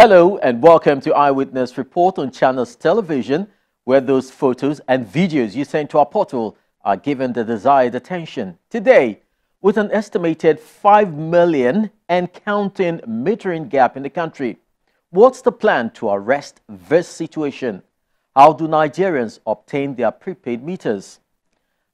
Hello and welcome to Eyewitness Report on Channels Television, where those photos and videos you send to our portal are given the desired attention. Today, with an estimated 5 million and counting metering gap in the country, what's the plan to arrest this situation? How do Nigerians obtain their prepaid meters?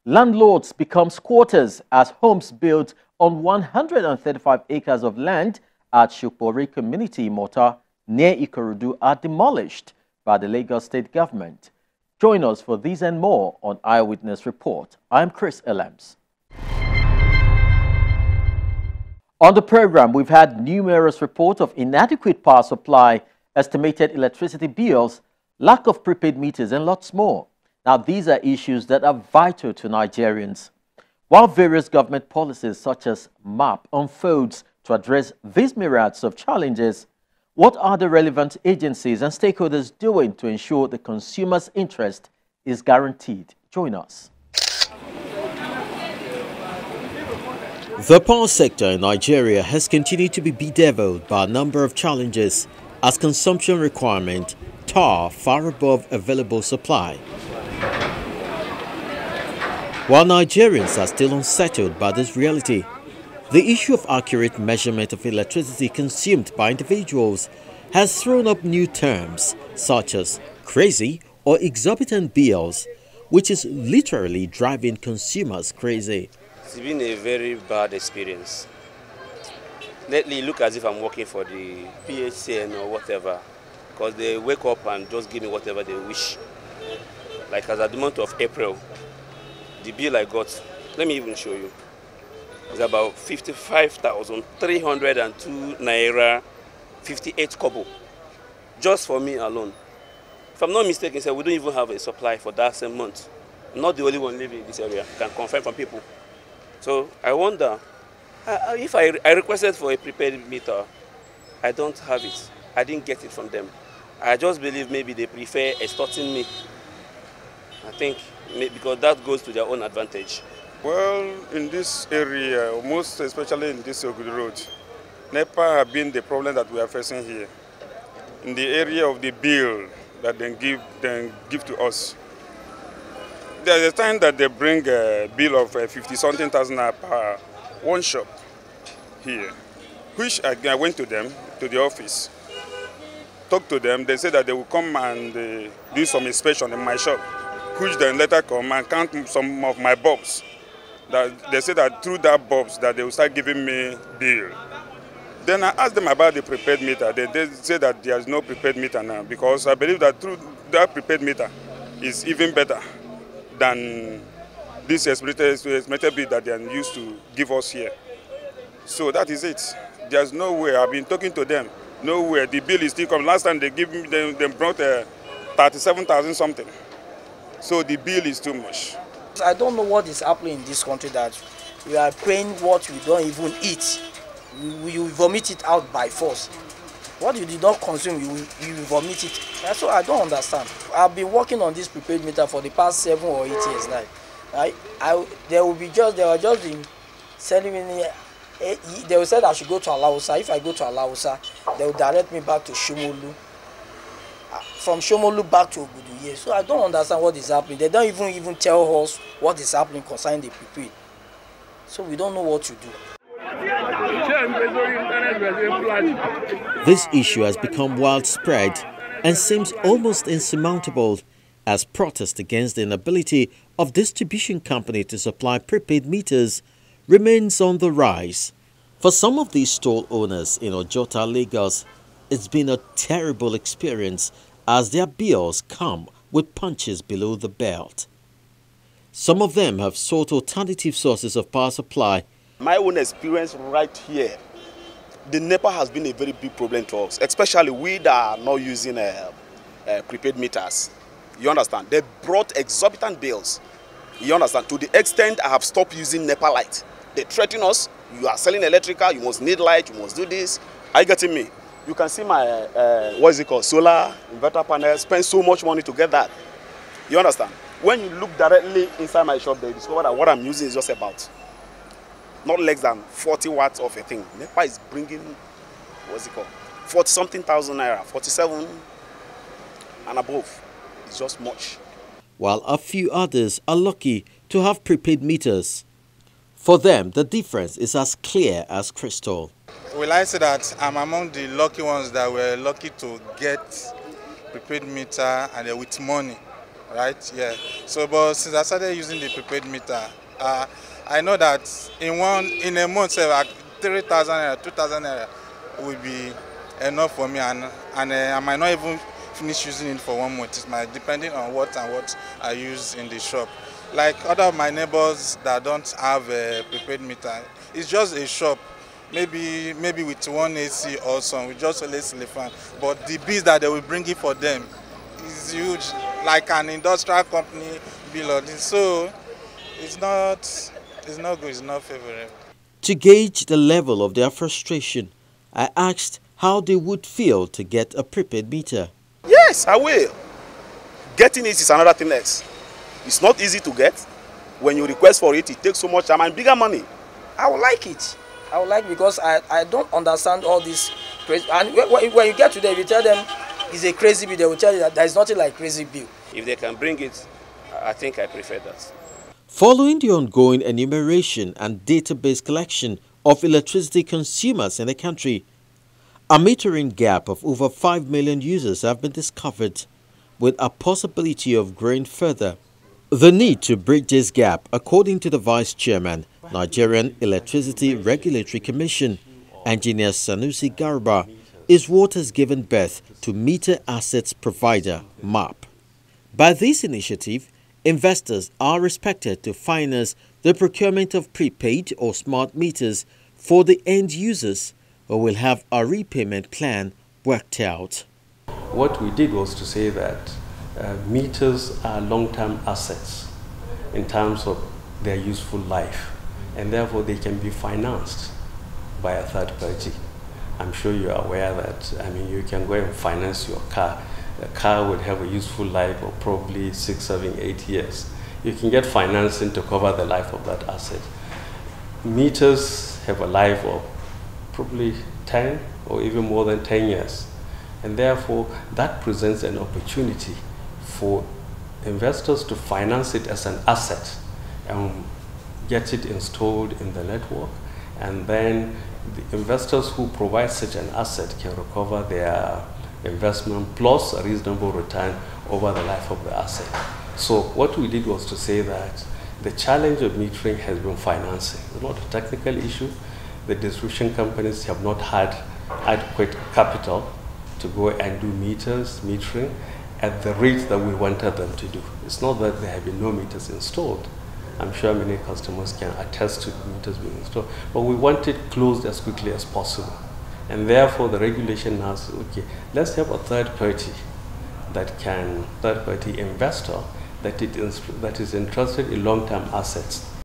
Landlords become squatters as homes built on 135 acres of land at Shukpori Community Mota near Ikorodu are demolished by the Lagos State government. Join us for these and more on Eyewitness Report. I'm Chris Elams. On the program, we've had numerous reports of inadequate power supply, estimated electricity bills, lack of prepaid meters, and lots more. Now, these are issues that are vital to Nigerians. While various government policies such as MAP unfolds to address these myriads of challenges, what are the relevant agencies and stakeholders doing to ensure the consumer's interest is guaranteed? Join us. The power sector in Nigeria has continued to be bedeviled by a number of challenges as consumption requirement tower far above available supply. While Nigerians are still unsettled by this reality, the issue of accurate measurement of electricity consumed by individuals has thrown up new terms such as crazy or exorbitant bills, which is literally driving consumers crazy. It's been a very bad experience. Lately, look as if I'm working for the PHCN or whatever, because they wake up and just give me whatever they wish. Like as at the month of April, the bill I got, let me even show you. It's about 55,302 naira 58 kobo, just for me alone. If I'm not mistaken, we don't even have a supply for that same month. I'm not the only one living in this area. I can confirm from people. So I wonder if I requested for a prepaid meter, I don't have it. I didn't get it from them. I just believe maybe they prefer extorting me. I think because that goes to their own advantage. Well, in this area, most especially in this Ogudu Road, NEPA have been the problem that we are facing here. In the area of the bill that they give to us, there's a time that they bring a bill of 50-something thousand per one shop here, which I went to them, to the office, talked to them. They said that they will come and do some inspection in my shop, which then later come and count some of my bulbs. That they said that through that bulbs that they will start giving me bill. Then I asked them about the prepaid meter. They said that there is no prepaid meter now because I believe that through that prepaid meter is even better than this estimated bill that they are used to give us here. So that is it. There's no way. I've been talking to them. Nowhere. The bill is still coming. Last time they brought 37,000 something. So the bill is too much. I don't know what is happening in this country that we are paying what we don't even eat. We vomit it out by force. What you did not consume, you vomit it. That's what I don't understand. I've been working on this prepaid meter for the past 7 or 8 years now. They were just been selling me. They will say that I should go to Alausa. If I go to Alausa, they will direct me back to Shomolu. From Shomolu back to Ogudu. So I don't understand what is happening. They don't even tell us what is happening concerning the prepaid. So we don't know what to do. This issue has become widespread and seems almost insurmountable as protest against the inability of distribution company to supply prepaid meters remains on the rise. For some of these stall owners in Ojota, Lagos, it's been a terrible experience as their bills come with punches below the belt. Some of them have sought alternative sources of power supply. My own experience right here, the NEPA has been a very big problem to us, especially we that are not using prepaid meters. You understand? They brought exorbitant bills. You understand? To the extent I have stopped using NEPA light. They threaten us. You are selling electrical, you must need light, you must do this. Are you getting me? You can see my, solar inverter panel, spend so much money to get that. You understand? When you look directly inside my shop, they discover that what I'm using is just about not less than 40 watts of a thing. NEPA is bringing, 40-something thousand naira, 47 and above. It's just much. While a few others are lucky to have prepaid meters. For them, the difference is as clear as crystal. Will I say that I'm among the lucky ones that were lucky to get prepaid meter and with money, right? Yeah. So, but since I started using the prepaid meter, I know that in a month, 3,000 naira, 2,000 naira will be enough for me, and I might not even finish using it for 1 month. It might depending on what I use in the shop. Like other of my neighbors that don't have a prepaid meter, it's just a shop, maybe with one AC or some, with just a little fan. But the bills that they will bring in for them is huge, like an industrial company bill. So it's not good, it's not favorable. To gauge the level of their frustration, I asked how they would feel to get a prepaid meter. Yes, I will. Getting it is another thing else. It's not easy to get. When you request for it, it takes so much time and bigger money. I would like it. I would like, because I don't understand all this crazy. And when you get to them, if you tell them it's a crazy bill, they will tell you that there is nothing like crazy bill. If they can bring it, I think I prefer that. Following the ongoing enumeration and database collection of electricity consumers in the country, a metering gap of over 5 million users have been discovered, with a possibility of growing further. The need to bridge this gap, according to the Vice Chairman, Nigerian Electricity Regulatory Commission, Engineer SANUSI GARBA, is what has given birth to Meter Assets Provider, MAP. By this initiative, investors are expected to finance the procurement of prepaid or smart meters for the end users, who will have a repayment plan worked out. What we did was to say that meters are long-term assets in terms of their useful life, and therefore they can be financed by a third party. I'm sure you are aware that, you can go and finance your car. A car would have a useful life of probably 6, 7, 8 years. You can get financing to cover the life of that asset. Meters have a life of probably 10 or even more than 10 years. And therefore, that presents an opportunity for investors to finance it as an asset and get it installed in the network. And then the investors who provide such an asset can recover their investment plus a reasonable return over the life of the asset. So what we did was to say that the challenge of metering has been financing. It's not a technical issue. The distribution companies have not had adequate capital to go and do metering at the rate that we wanted them to do. It's not that there have been no meters installed. I'm sure many customers can attest to meters being installed, but we want it closed as quickly as possible. And therefore the regulation now says, okay, let's have a third party investor that is interested in long-term assets